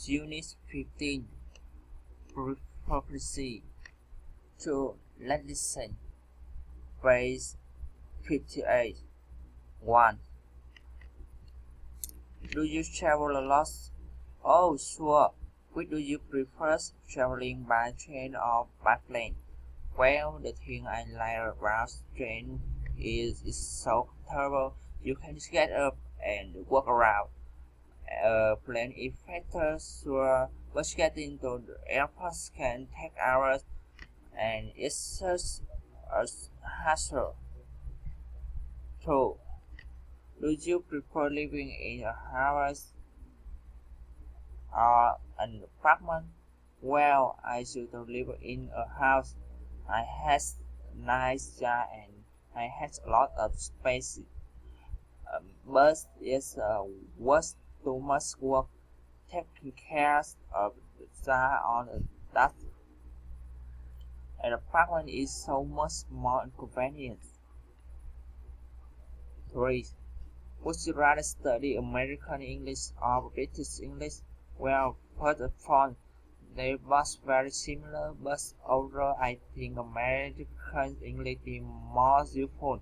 Unit 15 Prophecy 2. Let's listen. Page 58. 1. Do you travel a lot? Oh, sure. Which do you prefer, traveling by train or by plane? Well, the thing I like about train is it's so comfortable. You can get up and walk around. Plane is faster, sure, but getting to the airport can take hours, and it's such a hassle. 2. Do you prefer living in a house or an apartment? Well, I used to live in a house. I had a nice job and I had a lot of space. But it was too much work taking care of the job on that. An apartment is so much more inconvenient. 3. Would you rather study American English or British English? Well, first of all, they both very similar, but overall I think American English is more useful.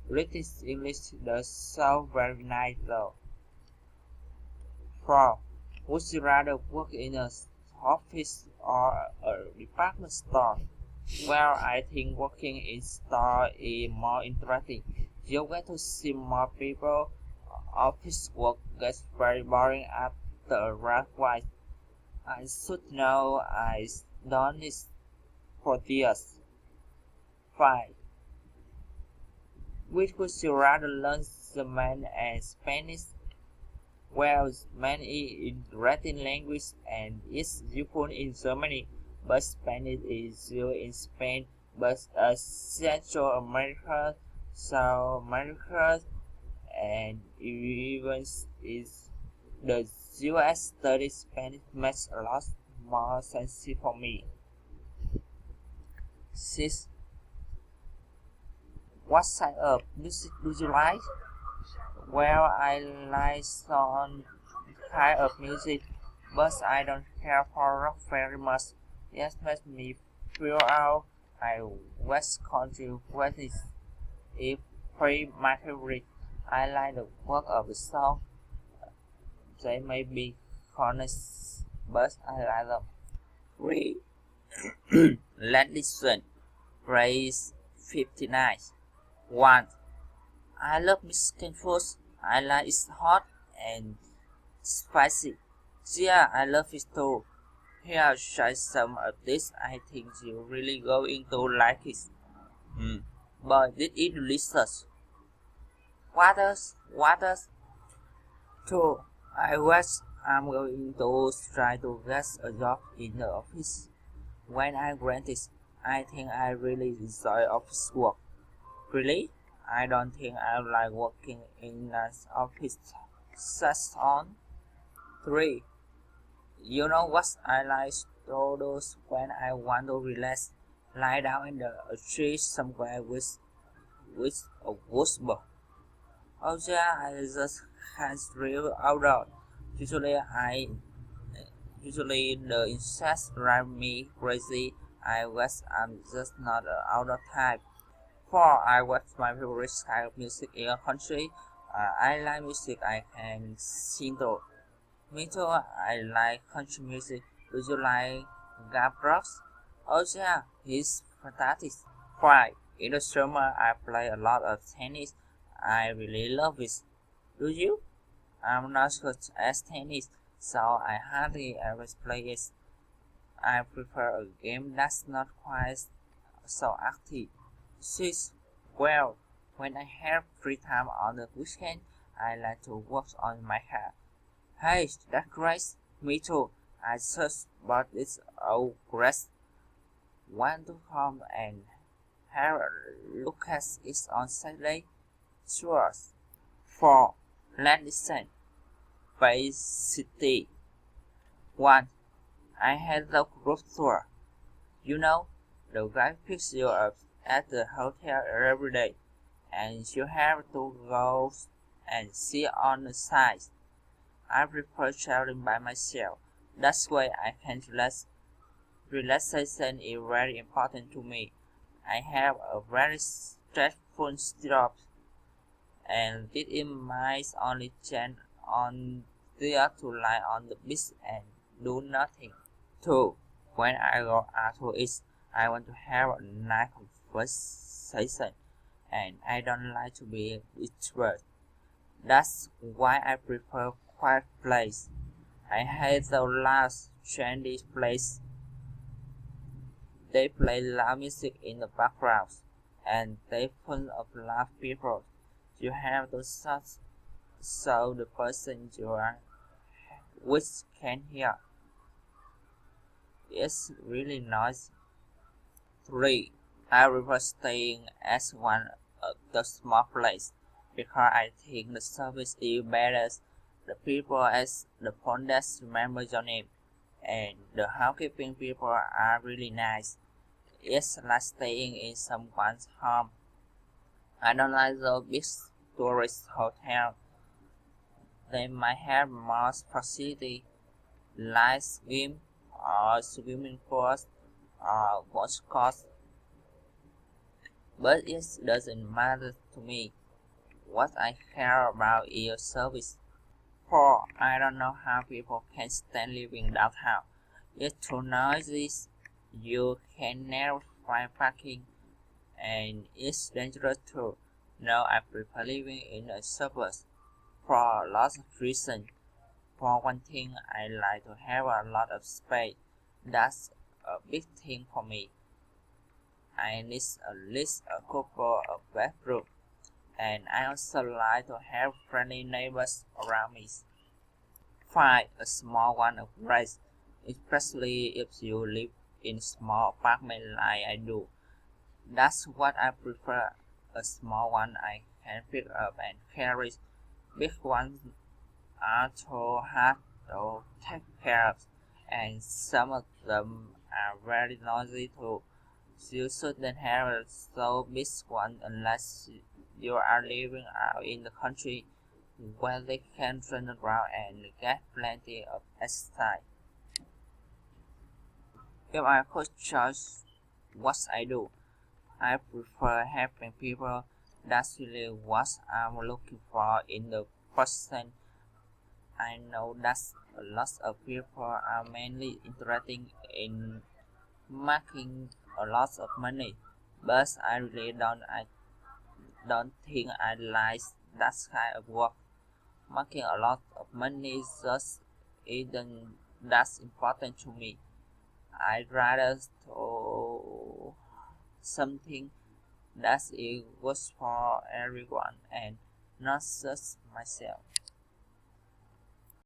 British English does sound very nice though. 4. Would you rather work in an office or a department store? Well, I think working in store is more interesting. You get to see more people. Office work gets very boring after a while. I should know I've done this for years. 5. Which would you rather learn, German and Spanish? Well, German is interesting language and is useful in Germany, but Spanish is used in Spain, but Central America, South America, and even is the US study Spanish makes a lot more sense for me. 6. What type of music do you like? Well, I like some kind of music, but I don't care for rock very much. It makes me feel out. I West Country West is pretty my favorite. I like the work of the song. They may be corny, but I like them. 3. Let's listen. Phrase 59. 1. I love Mexican food. I like it hot and spicy. Yeah, I love it too. Here, try some of this. I think you're really going to like it. But this is delicious. What else? 2. I'm going to try to get a job in the office. When I granted, I think I really enjoy office work. Really? I don't think I like working in an office such on. 3. You know what I like to do when I want to relax? Lie down in the tree somewhere with a whisper. Oh yeah, I just can't real outdoor. Usually the insects drive me crazy. I'm just not an outdoor type. 4. I watch my favorite style of music in a country. I like music I can sing to. Me too, I like country music. Do you like Gap Rocks? Oh yeah, he's fantastic. 5. In the summer, I play a lot of tennis. I really love it. Do you? I'm not good at tennis, so I hardly ever play it. I prefer a game that's not quite so active. 6. Well, when I have free time on the weekend, I like to work on my hair. Hey, that's great. Me too. I just bought this old dress. Want to come and have a look at it on Saturday? Sure. 4. Let's listen. Page 60. 1. I had the group tour. You know, the guy picks you up at the hotel every day, and you have to go and see on the side. I prefer traveling by myself. That's why I can relaxation is very important to me. I have a very stressful job, and this is my only chance on there to lie on the beach and do nothing. 2. When I go out to eat, I want to have a nice conversation, and I don't like to be disturbed. That's why I prefer quiet place. I hate the loud, trendy place. They play loud music in the background, and they full of loud people. You have to shut so the person you are with can hear. It's really noisy. 3. I prefer staying at one of the small place because I think the service is better. The people at the front desk remember your name, and the housekeeping people are really nice. It's like staying in someone's home. I don't like the big tourist hotel. They might have more facility like swim or swimming pools or watch course, but it doesn't matter to me. What I care about is service. 4. I don't know how people can stand living downtown. It's too noisy. You can never find parking, and it's dangerous too. No, I prefer living in the suburbs for lots of reasons. For one thing, I like to have a lot of space. That's a big thing for me. I need at least a couple of bedrooms, and I also like to have friendly neighbors around me. 5. A small one of grace, especially if you live in small apartment like I do. That's what I prefer. A small one I can pick up and carry. Big ones are too hard to take care of, and some of them are very noisy too. You shouldn't have a so big one unless you are living out in the country where they can run around and get plenty of exercise. If I could choose what I do, I prefer helping people. That's really what I'm looking for in the person. I know that a lot of people are mainly interested in making a lot of money, but I really don't think I like that kind of work. Making a lot of money just isn't that important to me. I'd rather do something that is good for everyone and not just myself.